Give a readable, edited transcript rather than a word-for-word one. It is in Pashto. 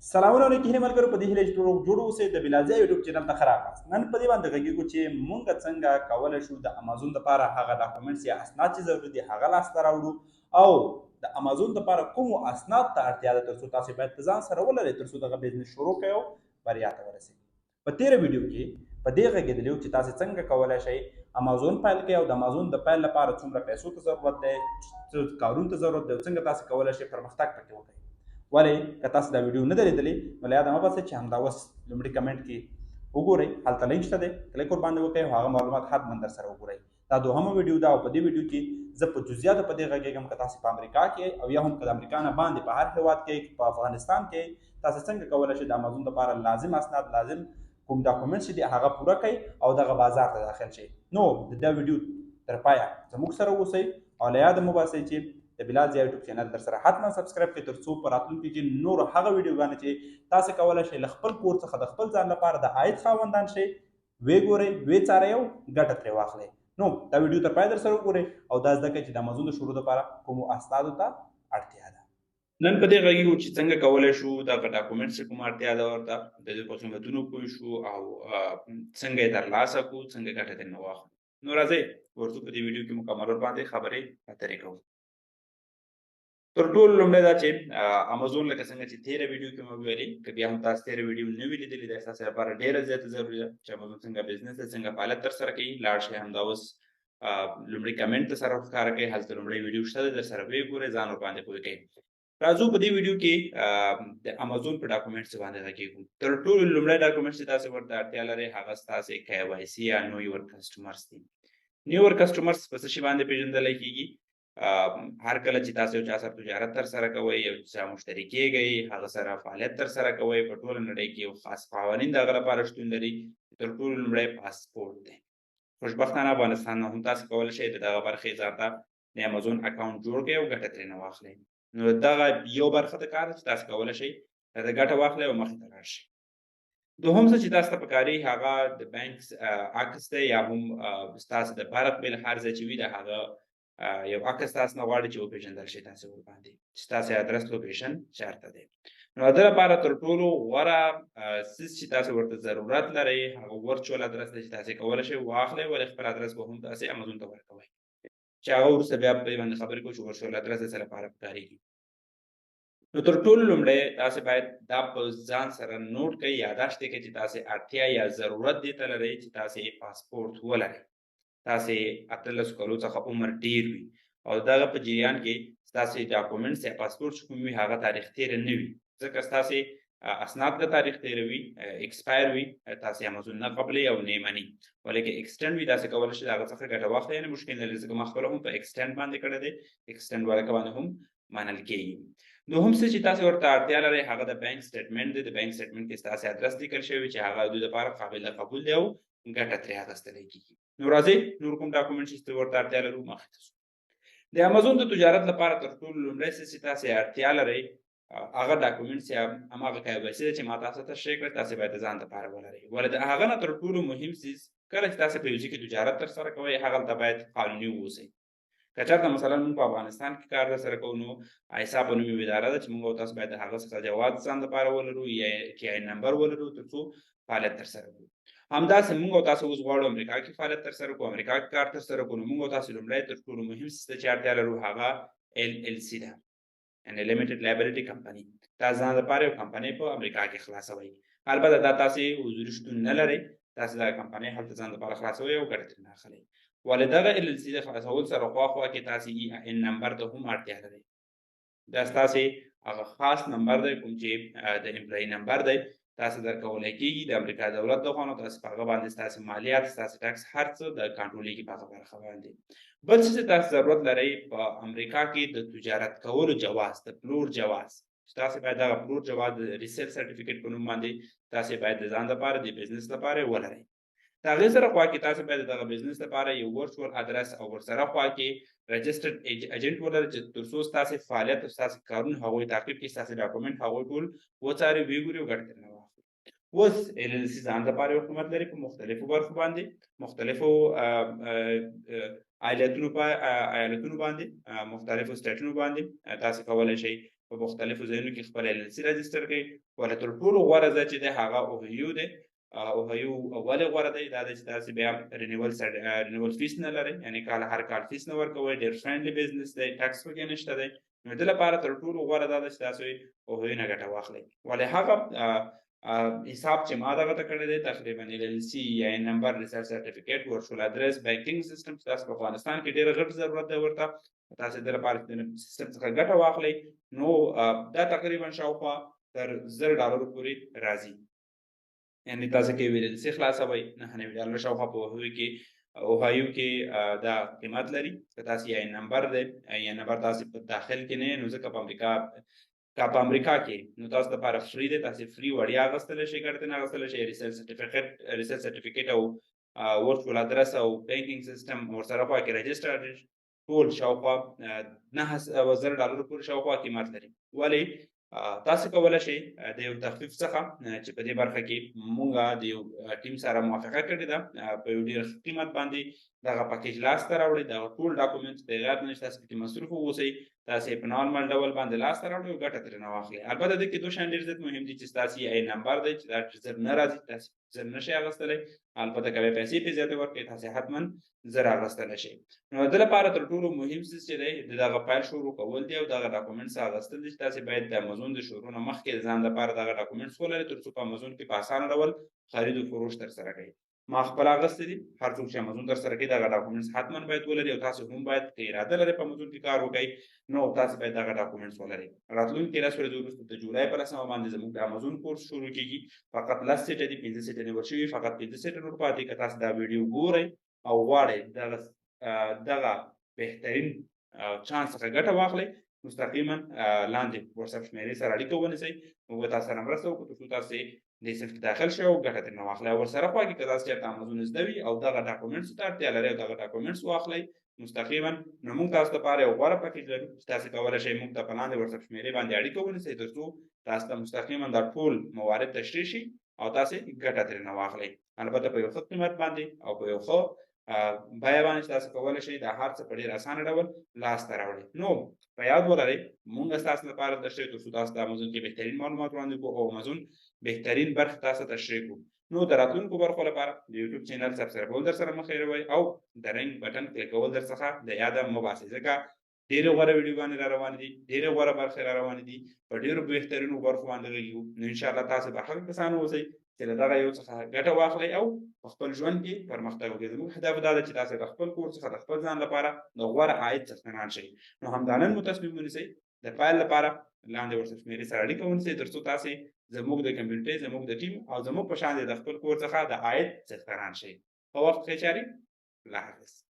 سلامونه علیکم ملګرو په دې هیله چې جوړ اوسئ د بلازیا یوټیوب چینل ته ښه راغلاست. نن په دې باندې غږیږو چې مونږ څنګه کولی شو د امازون دپاره هغه ډاکومنټس یا اسناد چې ضروري دي هغه لاسته راوړو او د امازون دپاره کومو اسناد ته اړتیا ده تر څو تاسو باید په ځان سره ولرئ تر څو دغه بزنس شروع کړئ او بریا ته ورسئ. په تېره ویډیو کې په دې غږېدلي وو چې تاسو څنګه کولی شئ امازون پیل کړئ او د امازون د پیل لپاره څومره پیسو ته ضرورت دی، څه کارونو ته ضرورت دی او څنګه تاسو کولی شئ پرمختګ پکې وکړئ. ولې که تاسو دا ویډیو نه ده لیدلې نو له یاده مه باسئ چې همدا اوس لومړي کمنټ کې وګورئ، هلته لینک شته دی، کلیک ورباندې وکړئ او هغه معلومات حتما در سره وګورئ. دا دوهمه ویډیو ده او په دې ویډیو کې زه په جزئیاتو په دې غږېږم که تاسو په امریکا کې او یا هم که د امریکا نه باندې په هر هېواد کې په افغانستان کې تاسو څنګه کولی شئ د امازون دپاره لازم اسناد لازم کوم ډاکومنټس چې دي هغه پوره کړئ او دغه بازار ته داخل شئ. نو د دا ویډیو تر پایه زموږ سره اوسئ او له یاده مه باسئ چې د بلازیا یوټیوب چینل در سره حتما سبسکرایب کړئ تر څو په راتلونکي کې نور هغه ویډیوګانې چې تاسو کولی شئ له خپل کور څخه د خپل ځان لپاره د عاید خاوندان شئ ویې ګورئ ویې څارئ او ګټه ترې واخلئ. نو دا ویډیو تر پایه در سره وګورئ او دا زده کړئ چې د امازون د شروع لپاره کومو اسنادو ته اړتیا ده. نن په دې غږیږو چې څنګه کولی شو دغه ډاکومنټس چې کومه اړتیا ده ورته د دې په قیمتونو پوه شو او څنګه یې ترلاسه کړو څنګه ګټه ترې واخلو. نو راځئ ورځو په دې ویډیو کې مکمل ورباندې خبرې اترې کوو. تر ټولو لومړی دا چې امازون لکه څنګه چې تېره ویډیو کې مو ویلي که بیا هم تاسو تېره ویډیو نه وي لیدلې دا ستاسو لپاره ډېره زیاته ضروري ده چې امازون څنګه بزنس دی څنګه فعالیت ترسره کوي. لاړ شئ همدا اوس لومړی کمنټ ته سره ښکاره کوئ، هلته لومړی ویډیو شته در سره ویې ګورئ ځان ورباندې پوه کوئ. راځو په دې ویډیو کې د امازون په ډاکومنټس باندې غږېږو. تر ټولو لومړی ډاکومنټ چې تاسو ورته اړتیا لرئ هغه ستاسې KYC یا نو یور کسټمرز دي. نو یور کسټمرز په څه شي باندې پېژندلی کېږي؟ هر کله چې تاسو یو چا سره تجارت ترسره کوئ یو چا مشتري کېږئ هغه سره فعالیت ترسره کوئ په ټوله نړۍ کې یو خاص قوانین د هغه لپاره شتون لري. تر ټولو لومړی پاسپورټ دی. خوشبختانه افغانستان نه هم تاسو کولی شئ د دغه برخې ځان ته د امازون اکاونټ جوړ کړئ او ګټه ترېنه واخلئ. نو دغه یو برخه د کار چې تاسو کولی شئ د ګټه واخلئ او مخې ته لاړ شئ. دوهم څه چې تاسو ته پکاري هغه د بانک عکس دی یا هم ستاسو د برق بل هر ځای چې وي د هغه یو عکس تاسو نه غواړي چې وپېژندل شي تاسو ورباندې چې تاسو ادرس لوکیشن چېرته دی. نو د لپاره تر ټولو غوره څیز چې تاسو ورته ضرورت لرئ هغه ورچوال ادرس دی چې تاسو کولی شئ واخلئ ولې خپل ادرس به هم تاسو امازون ته ورکوئ چې هغه وروسته بیا په دې باندې خبرې کوو چې ورچوال ادرس د څه لپاره پکارېږي. نو تر ټولو لومړی تاسو باید دا په ځان سره نوټ کړئ یاداشت یې کړئ چې تاسو اړتیا یا ضرورت دې ته لرئ چې تاسو پاسپورټ ولرئ. تاسو 18 کالو څخه عمر ډیر وي او دغه په جریان کې ستاسو ډاکومنټس یا پاسپورټ چې کوم وي هغه تاریخ تیر نه وي ځکه ستاسو اسناد د تاریخ تیر وي ایکسپایر وي تاسو امازون نه قبلې او نه مني ولکه ایکسټند وي تاسو کولی شئ هغه څخه ګټه واخلئ نه مشکل نه لري ځکه ما خپله هم په ایکسټند باندې کړی دی ایکسټند ورکه باندې هم منل کېږي. دوهم څه چې تاسو ورته اړتیا لرئ هغه د بانک سټیټمنټ دی. د بانک سټیټمنټ کې ستاسو ادرس لیکل شوی چې هغه د دوی لپاره قابل قبول دی او ګټه ترې اخیستلی کېږي. نو راځئ نور کوم ډاکومنټ چې ورته اړتیا لرو مخې ته ځو. د امازون د تجارت لپاره تر ټولو لومړی څه چې تاسو اړتیا لرئ هغه ډاکومنټس یا هماغه KYC دی چې ما تاسو ته شیر کړی تاسو باید د ځان دپاره ولرئ. ولې د هغه نه تر ټولو مهم څیز کله چې تاسو په یو ځای کې تجارت ترسره کوئ هغلته باید قانوني واوسئ. که چېرته مثلا موږ په افغانستان کې کار ترسره کوو نو ایسا په نوم یوه اداره ده چې موږ او تاسو باید د هغه څخه جواز ځان دپاره ولرو یا KIN نمبر ولرو تر څو فعالیت ترسره کړو. همداسې موږ او تاسو اوس غواړو امریکا کې فعالیت ترسره کړو امریکا کې کار ترسره کړو نو موږ او تاسو لومړی تر ټولو مهم څه چې اړتیا لرو هغه LLC ده یعنې لیمیټډ لایبلیټي کمپني. دا ځان لپاره یو کمپنۍ په امریکا کې خلاصوئ. البته دا تاسې حضوري شتون نه لرئ تاسې دغه کمپنۍ هلته ځان لپاره خلاصوئ او ګټه ترېنه اخلئ. ولې دغه LLC د خلاصولو سره خواخوا کې تاسې EIN نمبر ته هم اړتیا لرئ. دا ستاسې هغه خاص نمبر دی کوم چې د امپلایي نمبر دی تاسو درکولی کېږي د امریکا دولت د خوا نه تاسو په هغه باندې ستاسې مالیات ستاسې ټکس هر څه د کنټرولېږي په هغه برخه باندې. بل څه چې تاسو ضرورت لرئ په امریکا کې د تجارت کولو جواز د پلور جواز تاسو باید دغه پلور جواز د ریسیل سرټیفیکټ په نوم باندې تاسو باید د ځان لپاره د بزنس لپاره ولرئ. د هغې سره خوا کې تاسو باید د دغه بزنس لپاره یو ورچوال ادرس او ورسره خوا کې رجسټرډ ایجنټ ولرئ چې تر څو ستاسې فعالیت او ستاسې کارونه هغوی تعقیب کړي ستاسې ډاکومنټ هغوی ټول وڅاري ویې ګوري او ګټه ترېنه واخلي. اوس LLC ځان لپاره یو قیمت لري په مختلفو برخو باندې مختلفو ایالتونو باندې مختلفو سټیټونو باندې تاسو کولی شئ په مختلفو ځایونو کې خپل LLC رجسټر کړئ. ولې تر ټولو غوره ځای چې دی هغه اوهیو دی. اوهیو ولې غوره دی؟ دا دی چې تاسې بیا رینیول فیس نه لرئ، یعنې هر کال فیس نه ورکوئ، ډېر فرینډلي بزنس دی، ټکس پکې نشته دی. نو د لپاره تر ټولو غوره دا ده چې تاسو اوهیو نه ګټه واخلئ. ولې هغه حساب چې ما دغه ته کړی دی تقریبا LLC یا نمبر ریسرچ سرټیفیکیټ ورچوال ادرس بانکینګ سیستم چې تاسو په افغانستان کې ډېر غټ ضرورت دی ورته تاسو د لپاره د سیستم څخه ګټه واخلئ. نو دا تقریبا شاوخوا تر $1000 پورې راځي. یعنې تاسو کې LLC خلاصوئ $9 شاوخوا په اوهایو کې دا قیمت لري. که تاسو یا نمبر دی یا نمبر تاسو په داخل کې نه نو ځکه په امریکا کې نو تاسو لپاره فری دی. تاسو فری وړیا اخیستلی شئ، ګټه ترې اخیستلی شئ. ریسرچ سرټیفیکیټ او ورچوال ادرس او بانکینګ سیستم ورسره خوا کې رجسټر ټول شاوخوا $9,000 پورې شاوخوا قیمت لري. ولې تاسو کولی شئ د یو تخفیف څخه چې په دې برخه کې مونږ د یو ټیم سره موافقه کړې ده په یو ډېر قیمت باندې دغه پکیج لاسته راوړئ. دغه ټول ډاکومنټس د غیر نه چې تاسو پکې مصروف واوسئ، تاسو په نارمل ډول باندې لاسته راوړئ او ګټه ترې نه واخلئ. البته دې کې دوه شیان ډېر زیات مهم دي چې ستاسو یې نمبر دی چې دا زر نه راځي، تاسو زر نشئ اخیستلی. البته که بیا پیسې پرې زیاتې ورکړئ تاسو حتما زر اخیستلی شئ. نو د لپاره تر ټولو مهم څیز چې دی د دغه فایل شروع کول دی او دغه ډاکومنټس اخیستل دي چې تاسو باید د امازون د شروع نه مخکې د ځان لپاره دغه ډاکومنټس ولرئ تر څو په امازون کې په اسانه ډول خرید او فروش ترسره کړئ. ما خپل اخیستی دي. هر څوک چې امازون ترسره کوي دغه ډاکومنټس حتما باید ولري او تاسو هم باید که اراده لرئ په امازون کې کار وکړئ نو تاسو باید دغه ډاکومنټس ولرئ. راتلونکي 10 ورځې وروسته د جولای په 10 باندې زموږ د امازون کورس شروع کیږي. فقط 10 سیټه دي، 15 سیټه نیول شوي، فقط 15 سیټه نور پاتې. که تاسو دا ویډیو ګورئ او غواړئ دغه بهترین چانس څخه ګټه واخلئ مستقیما لاندې واتساپ شمیرې سره اړیکه ونیسئ. موږ به تاسو سره مرسته وکړو ترڅو تاسو دې صنف کې داخل شئ او ګټه ترې واخلئ. او ورسره خوا کې که تاسو چېرته امازون زده وي او دغه ډاکومنټس ته اړتیا لرئ او دغه ډاکومنټس واخلئ مستقیما نو موږ تاسو لپاره یو غوره پکیج لرو چې تاسو کولی شئ موږ ته په لاندې واتساپ شمیرې باندې اړیکه ونیسئ ترڅو تاسو ته مستقیما دا ټول موارد تشریح شي او تاسو ګټه ترې واخلئ. البته په یو ښه قیمت باندې او په یو ښه بیه باندې چې تاسو کولی شئ دا هر څه په ډېر اسانه ډول لاسته راوړئ. نو په یاد ولرئ موږ ستاسو لپاره تشریح ترڅو تاسو د امازون کې بهترین معلومات وړاندې کړو او امازون بهترین برخې تاسو تشریح کړو. نو د راتلونکو برخو لپاره د یوټیوب چینل سبسکرایب کول درسره مه هېروئ او د رنګ بټن کلیک کول درڅخه د یاده مه باسئ ځکه ډېرې غوره ویډیوګانې را روانې دي، ډېرې غوره برخې را روانې دي، په ډېرو بهترینو برخو باندې غږیږو. نو انشاءالله تاسو به هغه کسان اوسئ چې له دغه یو څخه ګټه واخلئ او په خپل ژوند کې پرمختګ وکړئ. زموږ هدف دا ده چې تاسو د خپل کور څخه د خپل ځان لپاره د غوره عاید څښتنان شئ. نو همدا نن مو تصمیم ونیسئ د پیل لپاره لاندې واتساپ شمیرې سره اړیکه ونیسئ ترڅو تاسو زموږ د کمیونټۍ، زموږ د ټیم او زموږ په شان د خپل کور څخه د عاید څښتنان شئ. په وخت کې چاري الله حافظ.